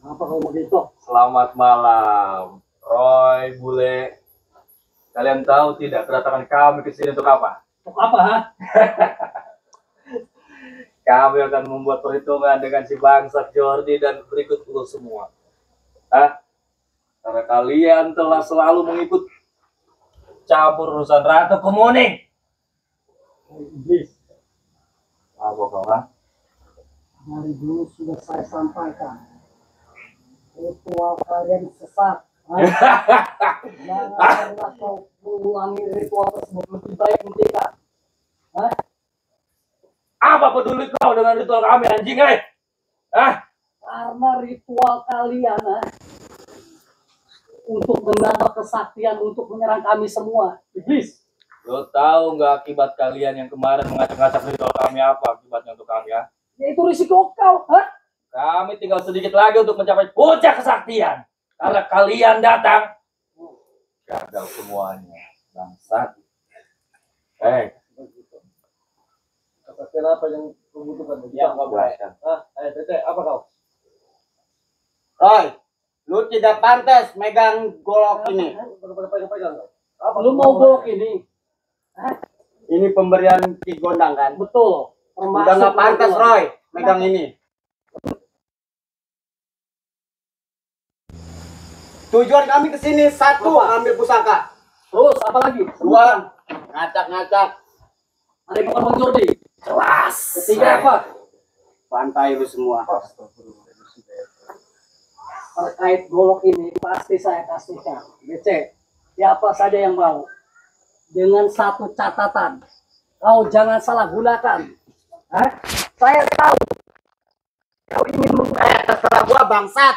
Apa kalau begitu? Selamat malam, Roy, Bule. Kalian tahu tidak kedatangan kami ke sini untuk apa? Untuk apa, ha? Kami akan membuat perhitungan dengan si bangsat Jordi dan berikut lu semua. Karena kalian telah selalu mengikut campur urusan Ratu Kemuning. Iblis. Apa kau, ha? Dari dulu sudah saya sampaikan. Ritual kalian sesat. Janganlah kau mengulangi ritual tersebut, lebih baik mentika. Apa peduli kau dengan ritual kami, anjing, Karena ritual kalian untuk menambah kesaktian untuk menyerang kami semua. Iblis. Lo tahu nggak akibat kalian yang kemarin mengacak-ngacak ritual kami apa akibatnya untuk kami, ya? Yaitu risiko kau, Kami tinggal sedikit lagi untuk mencapai puncak kesaktian. Karena kalian datang, gagal semuanya. Bangsat. Kesaktian apa yang kau butuhkan? Ya, kau jelaskan. Ayo, Tete, apa kau? Roy, lu tidak pantas megang golok ini. Pegang. Apa? Lu mau golok ini? Ini pemberian Ki Gondang kan? Betul. Udah nggak pantas Roy megang ini. Tujuan kami ke sini satu, ambil pusaka. Terus apa lagi? Dua, ngacak-ngacak. Ada yang bukan Bang Jordi. Jelas. Ketiga apa? Pantai lu semua. Terkait golok ini pasti saya kasihkan. BC, siapa saja yang mau. Dengan satu catatan, kau jangan salah gunakan. Saya tahu kau ingin menggunakan. Terserah gua bangsat.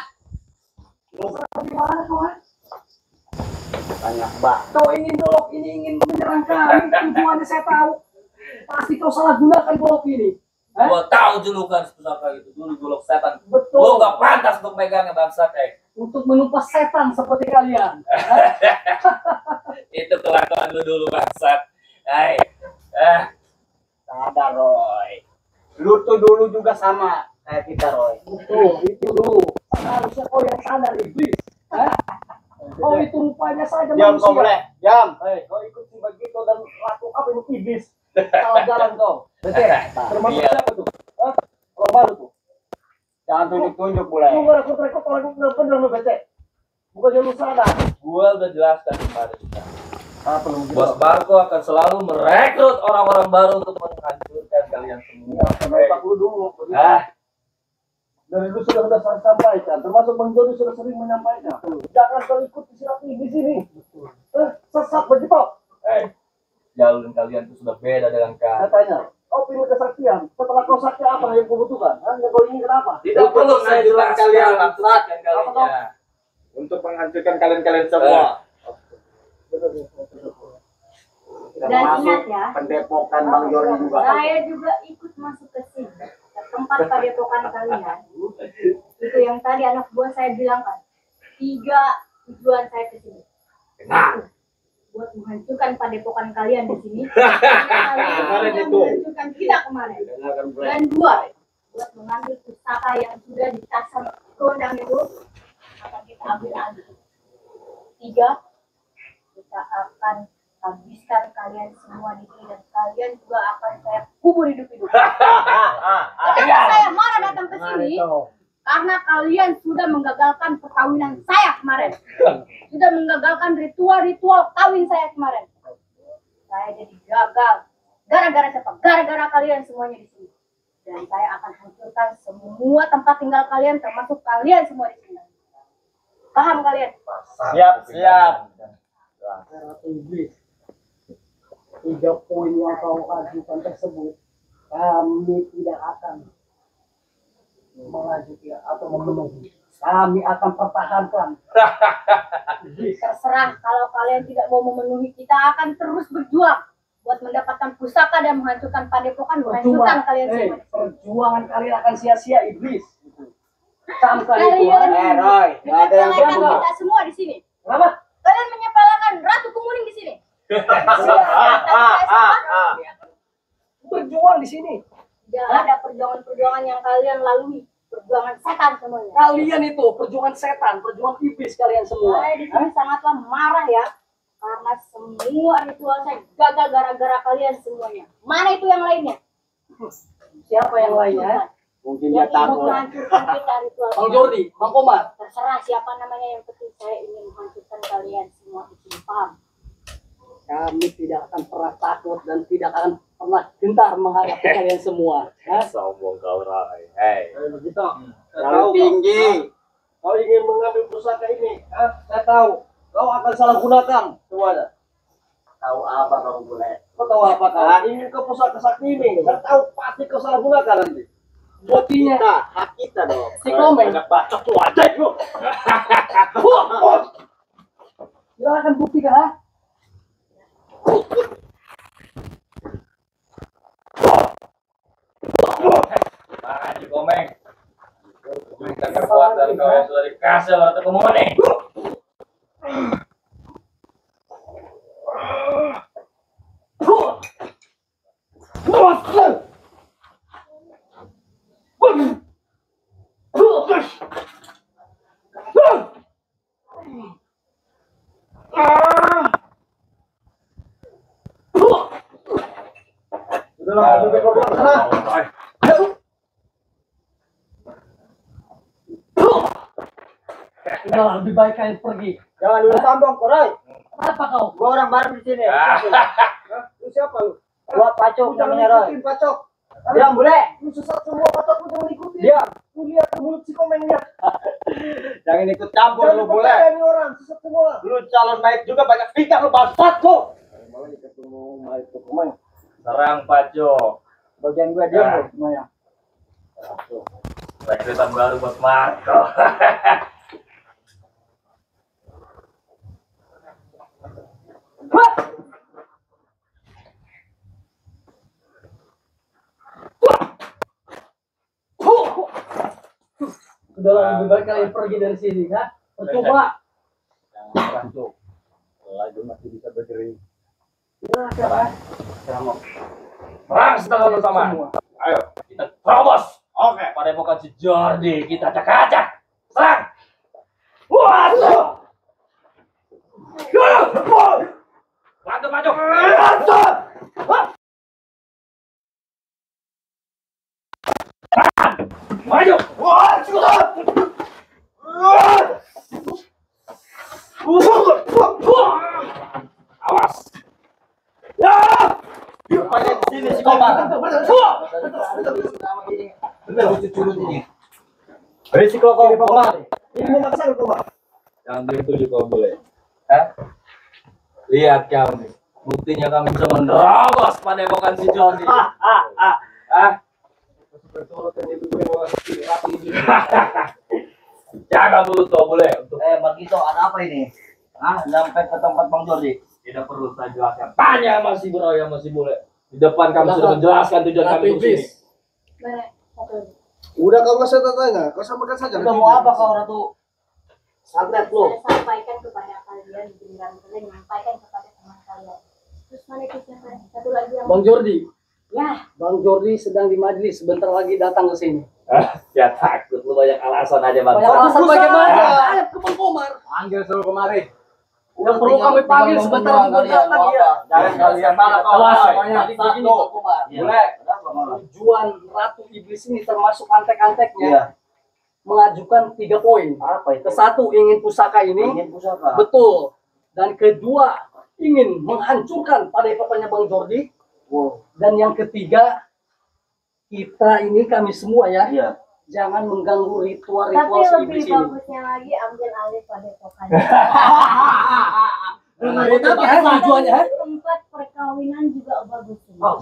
Gimana kau? Banyak mbak. Kau ingin golok ini ingin menyerang kami. Tujuannya saya tahu. Pasti kau salah gunakan golok ini. Gua tahu julukan pusaka itu dulu golok setan. Betul. Lo nggak pantas untuk megangnya, bangsat, Untuk menumpas setan seperti kalian. Itu kelakuan lu dulu, bangsat. Sadar Roy. Lu tuh dulu juga sama kayak kita Roy. Betul, itu dulu. Harusnya kau yang sadar, iblis. Kau itu rupanya saja Jam kau boleh. Jam. Kau ikut si begitu dan ratu apa ini iblis. Salah jalan kau. Betul. Termasuk siapa tuh? Orang baru tuh. Jangan tunjuk-tunjuk boleh. Lu nggak rekod orang bener lu bete. Bukannya lu sadar. Gua udah jelaskan kemarin. Apa lu Bos Barko akan selalu merekrut orang-orang baru untuk menghancurkan kalian semua. Kenapa lu dulu? Dari dulu sudah saya sampaikan, termasuk Bang Jody sudah sering menyampaikan. Jangan kau ikut silat di sini. Sesat begitu. Jalur kalian itu sudah beda dengan kami. Katanya, kau pilih kesaktian. Setelah kau sakti apa yang kau butuhkan? Yang kau ingin kenapa? Tidak perlu saya jelaskan kalian, bangsat. kalian. Untuk menghancurkan kalian semua. Dan ingat ya, Pendepokan Bang Jordi juga. saya juga ikut masuk ke sini, ke tempat padepokan kalian. Itu yang tadi anak buah saya bilang kan, 3 tujuan saya ke sini. Nah, Buat menghancurkan padepokan kalian di sini. Kalian yang menghancurkan kita kemarin. Dan 2, buat mengambil pusaka yang sudah dicasar Gondang itu, akan kita ambil alih. 3, kita akan habiskan kalian semua di sini dan kalian juga akan saya kubur hidup-hidup. Kenapa saya marah datang ke sini? Karena kalian sudah menggagalkan perkawinan saya kemarin. Sudah menggagalkan ritual-ritual kawin saya kemarin. Saya jadi gagal. Gara-gara siapa? Gara-gara kalian semuanya di sini. Dan saya akan hancurkan semua tempat tinggal kalian, termasuk kalian semua di sini. Paham kalian? Siap. Ratu iblis. 3 poin yang kau ajukan tersebut, kami tidak akan melanjutkan atau memenuhi. Kami akan pertahankan. Terserah, kalau kalian tidak mau memenuhi, kita akan terus berjuang buat mendapatkan pusaka dan menghancurkan padepokan, menghancurkan kalian semua. Perjuangan kalian akan sia-sia, iblis. Sampai itu. Kalian Roy, nggak ada yang menyepelekan berubah. kita semua di sini. Kenapa? Kalian menyepelekan Ratu Kemuning di sini. Berjuang di sini. Tidak ada perjuangan-perjuangan yang kalian lalui. perjuangan setan semuanya. Kalian itu perjuangan setan, perjuangan iblis kalian semua. Saya di sini sangatlah marah ya, karena semua ritual saya gagal gara-gara kalian semuanya. Mana itu yang lainnya? Siapa yang lainnya? Mungkin dia Yang ingin takut. menghancurkan kita ritual. Bang Jordi, Bang Komar. Terserah siapa namanya, yang penting saya ingin menghancurkan kalian semua di sini, paham? Kami tidak akan pernah takut dan tidak akan pernah gentar menghadapi kalian semua. Ya? Sombong kau Rai. Hei. Begitu. Terlalu tinggi. Kau ingin mengambil pusaka ini? Saya tahu. Kau akan salah gunakan semuanya. Tahu apa kau boleh? Kau tahu apa kau? Ingin ke pusaka sakti ini? Saya tahu pasti kau salah gunakan nanti. Buktinya Hak kita dong. si Komeng. Bacok tuh aja lu. Silakan buktikan. Ha? Makanya Komeng. Berikan kekuatan kau yang sudah dikasih oleh Tuhan Komeng. Udah lebih baik kalian pergi. Jangan dulu sambung, Korai. Kenapa kau? Gua orang baru di sini. Lu siapa lu? Gua Pacok namanya, Roy. Pacok. Diam, bule. Lu sesat semua, Pacok lu jangan ikutin. Diam. Lu lihat mulut si Komeng lihat. Jangan ikut campur lu boleh. Ini orang sesat semua. Lu calon baik juga banyak tingkah lu bangsat lu. Malah ketemu Mike Komeng. Serang Paco. Bagian gua diam lu semuanya. Rekrutan baru buat Marco. Udah lebih baik kalian pergi dari sini, kan? Percuma. Jangan Pacok. Lagi masih bisa berdiri. Silakan. Perang setelah bersama. Semua. Ayo, kita terobos. Oke. Pada epokan si Jordi, kita acak-acak. Serang. Waduh. Maju, maju. Maju. Awas. Pada di sini si Komeng. Berisiko kau Komeng. Ini memaksa lu Komeng. Jangan dituju kau boleh. Lihat kami. Buktinya kami bisa menerobos pada epokan si Jordi. Jaga mulut kau boleh. Untuk Bagito, ada apa ini? Sampai ke tempat Bang Jordi. tidak perlu saya jelaskan. Tanya masih bro yang masih boleh. Di depan kami sudah menjelaskan tujuan kami ke sini. Mana? Satu. Udah kau nggak usah tanya, kau sampaikan saja. Udah mau apa kau Ratu? Santet lu. Saya sampaikan kepada kalian, giliran kalian menyampaikan kepada teman kalian. Terus mana itu siapa? Satu lagi yang Bang Jordi. ya, Bang Jordi sedang di majelis, sebentar lagi datang ke sini. Ya takut lu banyak alasan aja bang. Banyak alasan bagaimana? Ayo ke Bang Komar. Panggil suruh kemari. Yang perlu kami panggil sebentar lagi datang ya. Jangan kalian malah kau Awas, semuanya. jadi begini Bang Komar. Boleh. Tujuan Ratu Iblis ini termasuk antek-anteknya Iya. mengajukan 3 poin. Apa itu? Ke satu ingin pusaka ini, Ingin pusaka. betul. Dan kedua ingin menghancurkan padepokannya Bang Jordi. Wow. Dan yang ketiga kita ini kami semua ya, Iya. jangan mengganggu tapi ritual-ritual si lebih iblis ini. bagusnya lagi ambil alih pada pokan. Tapi apa tujuannya? Ha? Tempat perkawinan juga bagus ini. Oh,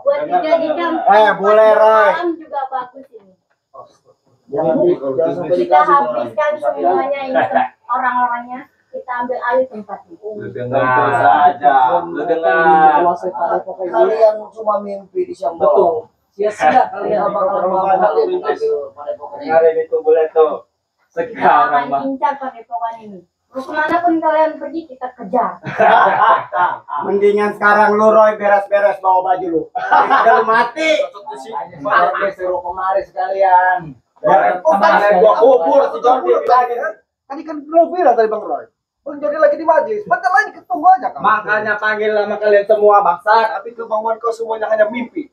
Buat dijadikan boleh, Roy. malam juga bagus ini. Jangan sampai Kita dikasih habiskan semuanya ini orang-orangnya, kita ambil alih tempat itu. Lu dengar saja. Lu dengar. Menguasai padepokan ini. Kalian cuma mimpi di siang bolong. Betul. Sia-sia kalian bakal mengambil Kemarin itu boleh tuh. Kita Sekarang akan mah. incar padepokan ini. Mau kemana pun kalian pergi, kita kejar. Mendingan sekarang lu Roy beres-beres bawa baju lu. Udah lu mati. Dia suruh kemari sekalian. Kemarin gua kubur si Jordi lagi. Tadi kan lu bilang tadi Bang Roy. Bang Jordi lagi di majlis. Bentar lagi ketemu aja kan. Makanya panggil sama kalian semua bangsa. Tapi kemauan kau semuanya hanya mimpi.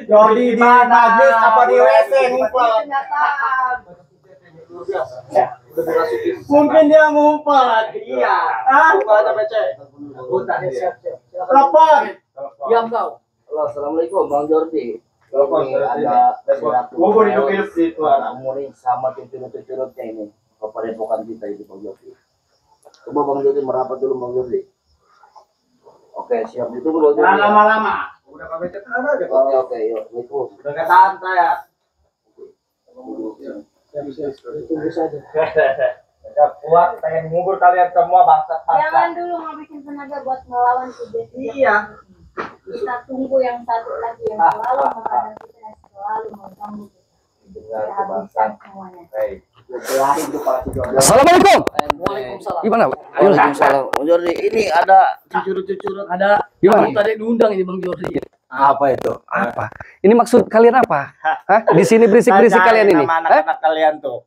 Jordi di majlis apa di WC ngumpet. Mungkin dia ngumpet. Iya. Buka aja PC. Telepon. Diam kau. Halo, assalamualaikum Bang Jordi. Telepon, Ini ada gua mau hidup situ anak murid sama cucu-cucunya ini kepadepokan kita ini Bang Jordi. Coba Bang Jordi merapat dulu Bang Jordi. Oke, siap itu Bang Jordi. Jangan lama-lama. Udah pakai cetan aja. Oke, yuk. Itu. Udah ketan saya. Tunggu saja. Udah kuat pengen ngubur kalian semua bangsa. Jangan dulu ngabisin tenaga buat melawan si Iya. Kita tunggu yang satu lagi yang selalu menghadang kita dan selalu mengganggu kita. Habiskan semuanya. Assalamualaikum. Waalaikumsalam. Gimana? Waalaikumsalam. Bang Jordi, ini ada cucur-cucur. Ada Gimana? tamu tadi diundang ini Bang Jordi. Apa itu? Apa? Ini maksud kalian apa? Hah? Di sini berisik-berisik kalian ini. Nama Hah? anak-anak kalian tuh.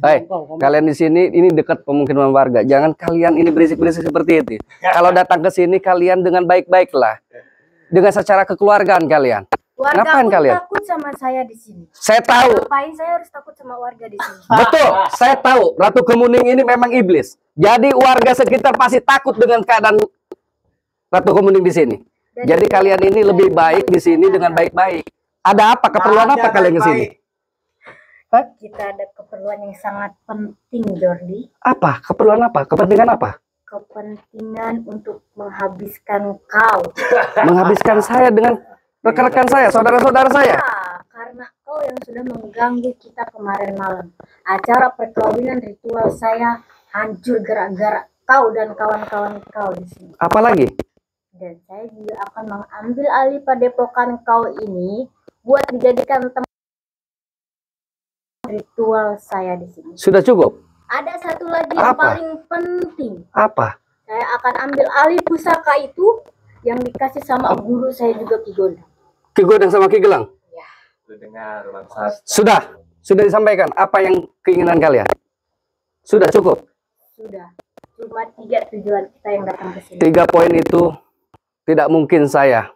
Hai, kalian di sini ini dekat pemukiman warga. Jangan kalian ini berisik-berisik seperti itu. Kalau datang ke sini kalian dengan baik-baiklah. Dengan secara kekeluargaan kalian. Warga Ngapain pun kalian? takut sama saya di sini. Saya tahu. Ngapain saya harus takut sama warga di sini? Betul, saya tahu Ratu Kemuning ini memang iblis. Jadi warga sekitar pasti takut dengan keadaan Ratu Kemuning di sini. Jadi kalian ini lebih baik di sini dengan baik-baik. Ada apa? Keperluan apa kalian ke sini? Kita ada keperluan yang sangat penting, Jordi. Apa? Keperluan apa? Kepentingan apa? Kepentingan untuk menghabiskan kau. Menghabiskan saya dengan rekan-rekan saya, saudara-saudara saya. Ya, karena kau yang sudah mengganggu kita kemarin malam. Acara perkawinan ritual saya hancur gara-gara kau dan kawan-kawan kau di sini. Apalagi? Dan saya juga akan mengambil alih padepokan kau ini buat dijadikan tempat ritual saya di sini. Sudah cukup? Ada satu lagi yang Apa? paling penting. Apa? Saya akan ambil alih pusaka itu yang dikasih sama guru saya juga Ki Gondang. Ki Godang sama Ki Gelang? Ya. Dengar bangsa. Sudah disampaikan apa yang keinginan kalian? Sudah cukup? Sudah. Cuma 3 tujuan kita yang datang ke sini. 3 poin itu tidak mungkin saya.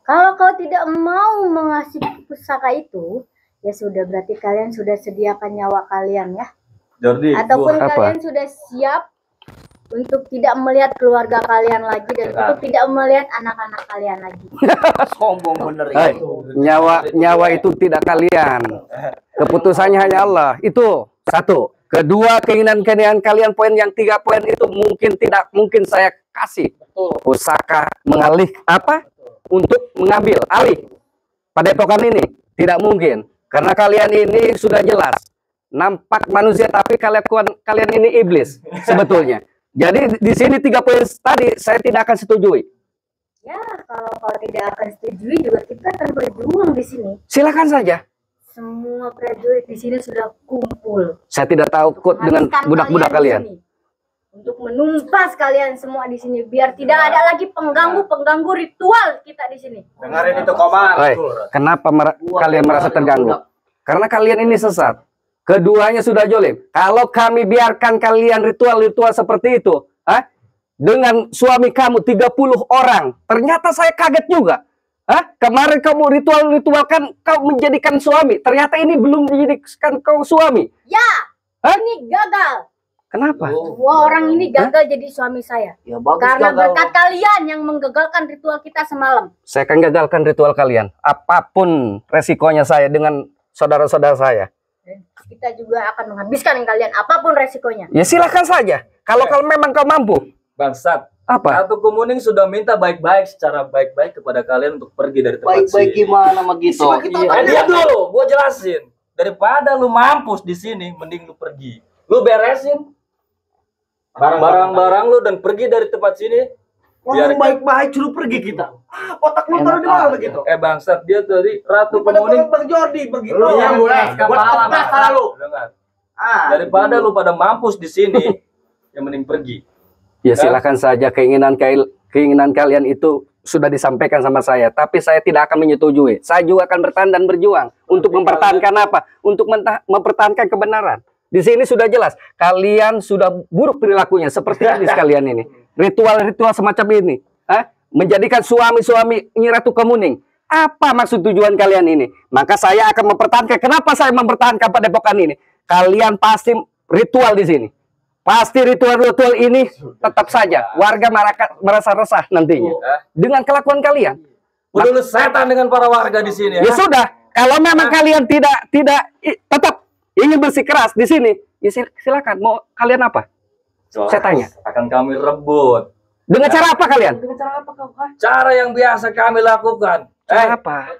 Kalau kau tidak mau mengasih pusaka itu, ya sudah berarti kalian sudah sediakan nyawa kalian ya. Jordi, Ataupun Apa? kalian sudah siap untuk tidak melihat keluarga kalian lagi dan untuk tidak melihat anak-anak kalian lagi. Sombong bener Hai, nyawa itu tidak kalian. Keputusannya hanya Allah. Itu satu. Kedua, keinginan kalian poin yang 3 poin itu tidak mungkin saya kasih. Pusaka mengalih apa? Untuk mengambil alih padepokan ini tidak mungkin karena kalian ini sudah jelas nampak manusia tapi kalian ini iblis sebetulnya. Jadi di sini 3 poin tadi saya tidak akan setujui. Ya, kalau kau tidak akan setujui juga kita akan berjuang di sini. Silakan saja. Semua prajurit di sini sudah kumpul. Saya tidak takut dengan Habiskan budak-budak di kalian. sini. Untuk menumpas kalian semua di sini biar tidak ada lagi pengganggu ritual kita di sini. dengerin itu Komar. Hai, kenapa kalian merasa terganggu? Karena kalian ini sesat. Keduanya sudah jolim. Kalau kami biarkan kalian ritual-ritual seperti itu, dengan suami kamu 30 orang, ternyata saya kaget juga. Kemarin kamu ritual-ritual kan kau menjadikan suami, ternyata ini belum menjadikan kau suami. Ya, ini gagal. Kenapa? Semua orang ini gagal jadi suami saya. Ya bagus Karena gagal. berkat kalian yang menggagalkan ritual kita semalam. Saya akan gagalkan ritual kalian. Apapun resikonya saya dengan saudara-saudara saya. Dan kita juga akan menghabiskan kalian apapun resikonya. Ya silakan saja. Kalau memang kau mampu. Bangsat, Apa? Ratu Kemuning sudah minta baik-baik secara baik-baik kepada kalian untuk pergi dari tempat Baik-baik sini. gimana begitu? Lihat dulu, gue jelasin. Daripada lu mampus di sini, mending lu pergi. Lu beresin barang-barang lu dan pergi dari tempat sini. Ngomong baik-baik suruh pergi kita. Otak lu taruh di mana begitu? Bangsat, dia tadi Ratu Pada Kemuning. Bang Jordi begitu. Lu yang boleh. Buat tepas lu. Dengar. Daripada lu pada mampus di sini, yang mending pergi. Ya silakan saja keinginan kalian itu sudah disampaikan sama saya, tapi saya tidak akan menyetujui. Saya juga akan bertahan dan berjuang untuk mempertahankan apa? Untuk mempertahankan kebenaran. Di sini sudah jelas, kalian sudah buruk perilakunya seperti ini sekalian ini. Ritual-ritual semacam ini, menjadikan suami-suami Nyi Ratu Kemuning. Apa maksud tujuan kalian ini? Maka saya akan mempertahankan. Kenapa saya mempertahankan Padepokan ini? Kalian pasti ritual di sini. Pasti ritual-ritual ini tetap saja warga merasa resah nantinya dengan kelakuan kalian. Udah lu setan dengan para warga di sini. Ya sudah, kalau memang kalian tidak tetap ingin bersikeras di sini, ya silakan. Mau kalian apa? Saya tanya. Akan kami rebut. Dengan cara apa kalian? Dengan cara apa kau? Cara yang biasa kami lakukan. Cara apa?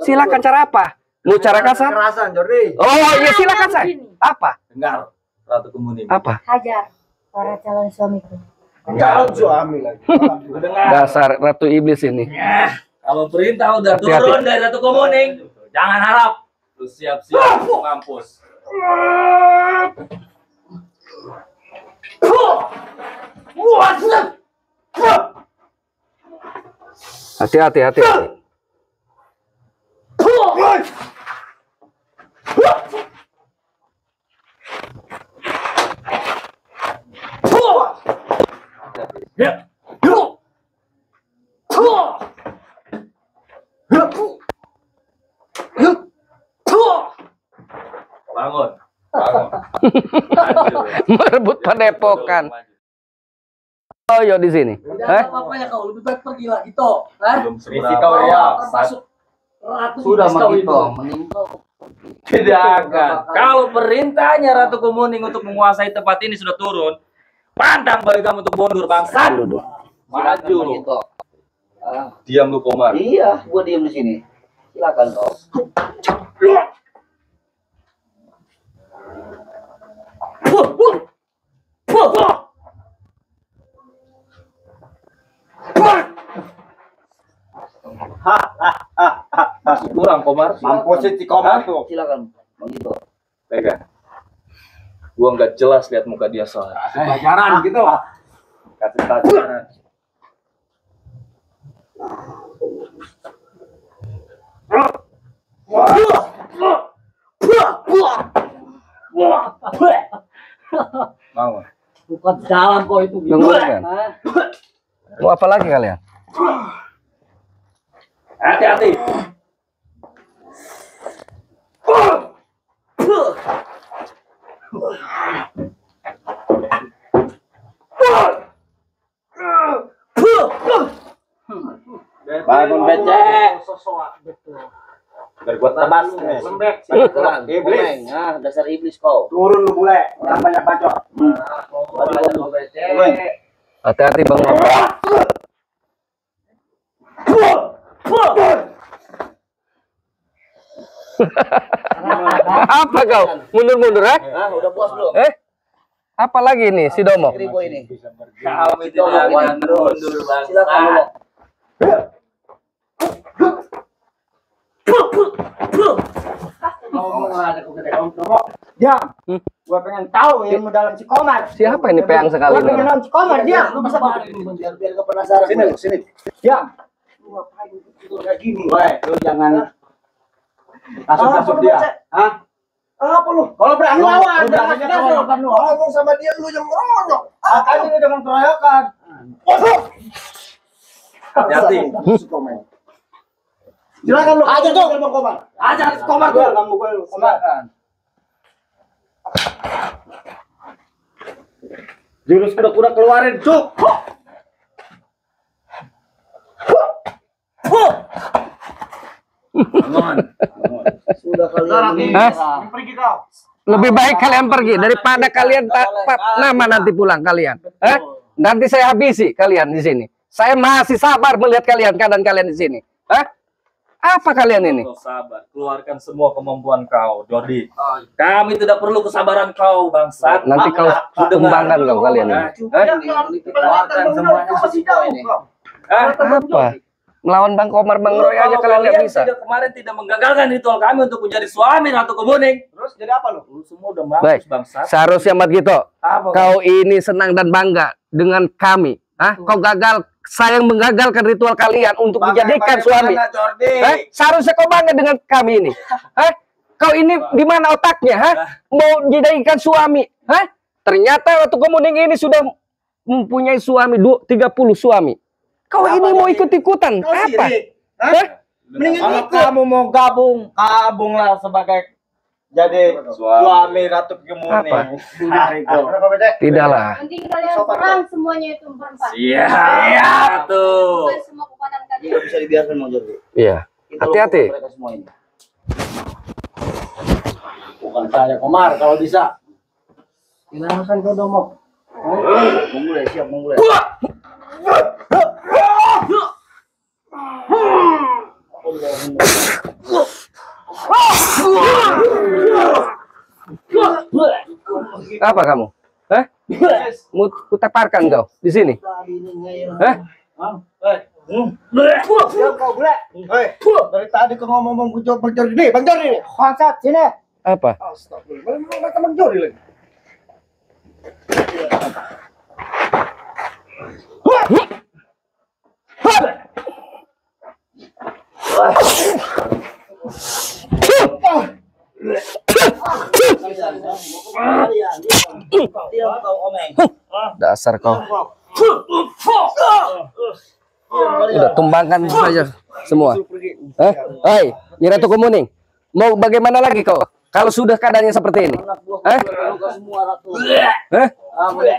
Silakan cara apa? Mau cara kasar? Kekerasan, Jordi. Oh ya silakan saya. Apa? Dengar, Ratu Kemuning. Apa? Hajar para calon suamiku. Calon suami lagi. Dengar. Dasar Ratu Iblis ini. Kalau perintah udah Hati-hati. turun dari Ratu Kemuning, jangan harap lu siap-siap mampus. Hati-hati, hati-hati. Bangun. Bangun. Merebut Padepokan. Oh, yo di sini. Tidak apa-apa ya kau, lebih baik pergi lagi toh. Belum seberapa. kau ya. Termasuk Ratu Sudah Iblis kau begitu. itu. Tidak akan. Kalau perintahnya Ratu Kemuning untuk menguasai tempat ini sudah turun, pandang bagi kamu untuk mundur bangsa. Maju lu. Diam lu Komar. Iya, gua diam di sini. Silakan kau. Masih kurang Komar. Mampus si Komar tuh. Silakan. Begitu. Pegang. Gua nggak jelas lihat muka dia soalnya. Pelajaran gitu. Kasih pelajaran. Mau. Bukan dalam kau itu. Tunggu, kan? Hah? Mau apa lagi kalian? Hati-hati. Bangun becek. Biar gua tebas. Lembek. Iblis. Nah, dasar iblis kau. Turun lu bule. Jangan banyak bacot. Hati-hati Bang. Apa kau? Mundur-mundur, Udah puas belum? Apa lagi nih si Domo? Ribu ini. Kami tidak akan mundur Silakan bangsa. dulu. Diam. Gua pengen tahu ilmu dalam si Komar. Siapa ini peang sekali Gua pengen ini? tahu si Komar. Diam. Lu bisa Biar gak penasaran. Sini, sini. Diam. Lu ngapain tidur kayak gini? Woi, lu jangan masuk dia. Hah? Apa lu? Kalau berani lawan, jangan lawan lu. Ngomong sama dia lu yang ngeroyok. Makanya lu jangan keroyokan. Hati-hati. Silakan lu. Aja tuh Bang Komar. Aja Komar tuh. Kamu gue lu. Silakan. Jurus kuda-kuda keluarin, cuk. Sudah kalian. Pergi kau. Lebih baik kalian pergi daripada kalian nama nanti pulang kalian. Nanti saya habisi kalian di sini. Saya masih sabar melihat kalian keadaan kalian di sini. Apa kalian ini? Kau sabar, keluarkan semua kemampuan kau, Jordi. Kami tidak perlu kesabaran kau, bangsat. Nanti kau tumbangkan kau kalian ini. Keluarkan semuanya si ini. Apa? Melawan Bang Komar, Bang Roy aja kalian nggak bisa. Kemarin tidak menggagalkan ritual kami untuk menjadi suami Ratu Kemuning. Terus jadi apa lu? Lu semua udah Baik, mampus, bangsat. seharusnya Mat Gito, Apa? kau ini senang dan bangga dengan kami Kau gagal, saya yang menggagalkan ritual kalian untuk menjadikan suami. Seharusnya kau bangga dengan kami ini. Kau ini di mana otaknya? Mau dijadikan suami? Ternyata waktu kemuning ini sudah mempunyai suami 30 suami. Kau ini mau ikut-ikutan? Apa? Kalau kamu mau gabunglah sebagai jadi suami Ratu Kemuning. Tidaklah. Nanti kalian perang semuanya itu berempat. Iya, tuh. Semua kekuatan kalian. Tidak bisa dibiarkan Mang Jordi. Iya. Hati-hati. Mereka semua ini. Bukan saya Komar kalau bisa. Silahkan kau domok. Memulai, siap memulai. Apa kamu? Mau kutaparkan kau di sini? Diam kau bule. Dari tadi kau ngomong Bang Jordi nih, Bang Jordi nih. Bangsat sini. Apa? Astagfirullah. Kata Bang Jordi lagi. Dasar kau. Udah tumbangkan saja semua. Hai, Nyi Ratu Kemuning. Mau bagaimana lagi kau? Kalau sudah keadaannya seperti ini. Semua Ratu.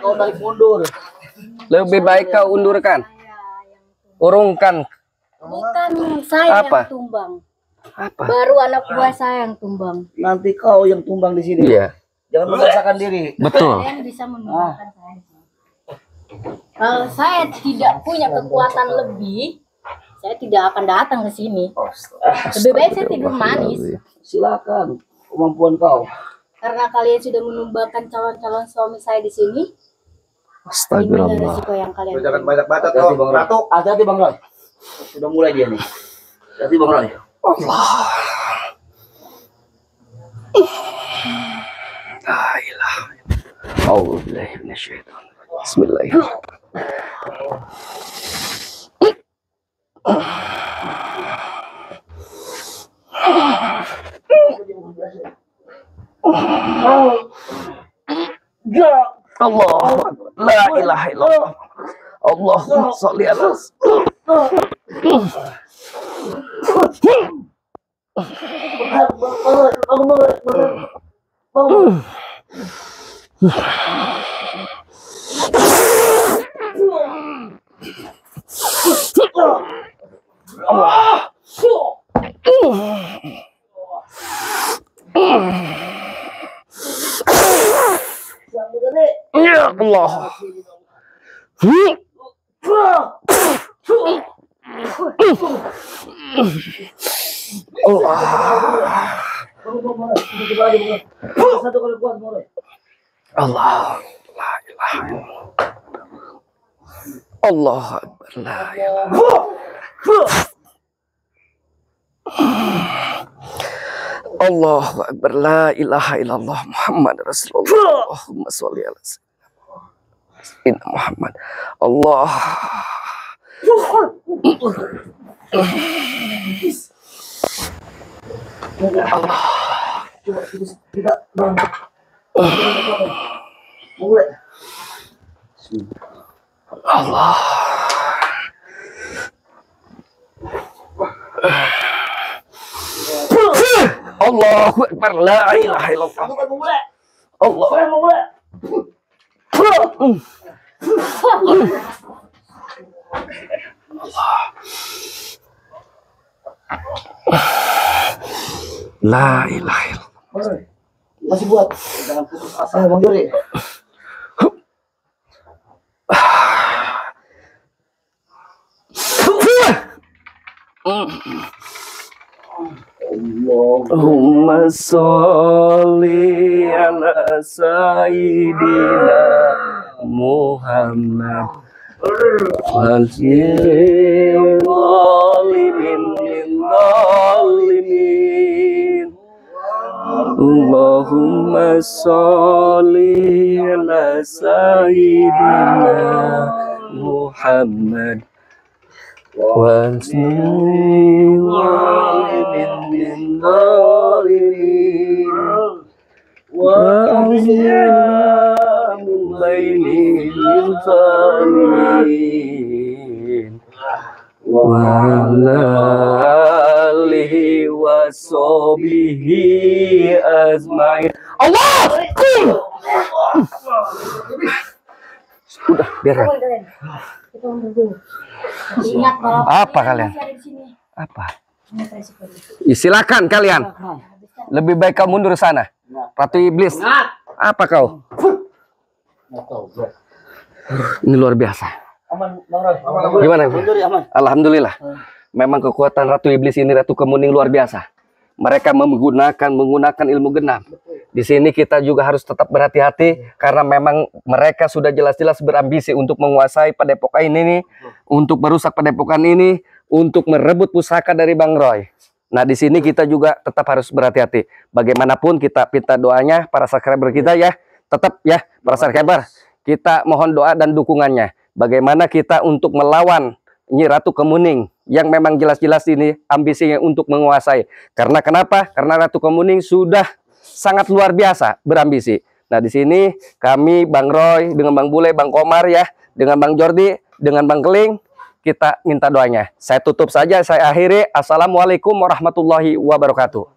Kau tarik mundur. Lebih baik kau undurkan. Urungkan. Bukan saya Apa? yang tumbang. Apa? Baru anak buah saya yang tumbang. Nanti kau yang tumbang di sini. Iya. Jangan memaksakan diri. Betul. Kalian bisa menumbangkan saya. Kalau saya tidak punya kekuatan lebih, saya tidak akan datang ke sini. Lebih baik saya tidur manis. Silakan kemampuan kau. Karena kalian sudah menumbangkan calon-calon suami saya di sini. Ini Astagfirullah. resiko yang kalian Jangan terima. banyak bacot Hati-hati kau, Bang Roy. Ratu. Hati-hati Bang Roy. Sudah mulai dia nih. Hati-hati Bang Roy. La ilaha illallah. A'udzubillahi minasyaitonir rajim. Bismillahirrahmanirrahim. Allah, la ilaha illallah. Allahumma sholli ala Ya Allah. Satu kali kuat Bang Roy. Allah, la ilaha illallah. Allah Akbar, la ilaha. Allahu Akbar, la ilaha illallah Muhammad Rasulullah. Allahumma sholli ala sayyidina Muhammad. Allah. Allah. Allahu Akbar, la ilaha illallah. Allah. La ilaha illallah. Masih buat. Jangan putus asa Bang Jordi. Allahumma sholli ala sayyidina Muhammad Wajil zalimin min zalimin. Allahumma sholli ala sayyidina Muhammad wasnul min dhalimin wa min bainil zalimin wa alihi wa sahbihi azmain. Allah! Udah, biar. Bangun kalian. Kita mundur dulu. Tapi ingat kalau Apa kalian? masih ada di sini. Apa? Ingat resikonya. Silakan kalian. Lebih baik kau mundur sana. Ratu Iblis. Apa kau? Ini luar biasa. Aman, Bang Roy. Gimana? Mundur ya, aman. Alhamdulillah. Memang kekuatan Ratu Iblis ini, Ratu Kemuning, luar biasa. Mereka menggunakan ilmu genam. Di sini kita juga harus tetap berhati-hati karena memang mereka sudah jelas-jelas berambisi untuk menguasai padepokan ini nih, untuk merusak padepokan ini, untuk merebut pusaka dari Bang Roy. Nah, di sini kita juga tetap harus berhati-hati. Bagaimanapun kita minta doanya para subscriber kita ya, tetap ya para subscriber. Kita mohon doa dan dukungannya. Bagaimana kita untuk melawan Nyi Ratu Kemuning yang memang jelas-jelas ini ambisinya untuk menguasai. Karena kenapa? Karena Ratu Kemuning sudah sangat luar biasa berambisi. Nah, di sini kami Bang Roy dengan Bang Bule, Bang Komar ya, dengan Bang Jordi, dengan Bang Keling, kita minta doanya. Saya tutup saja, saya akhiri. Assalamualaikum warahmatullahi wabarakatuh.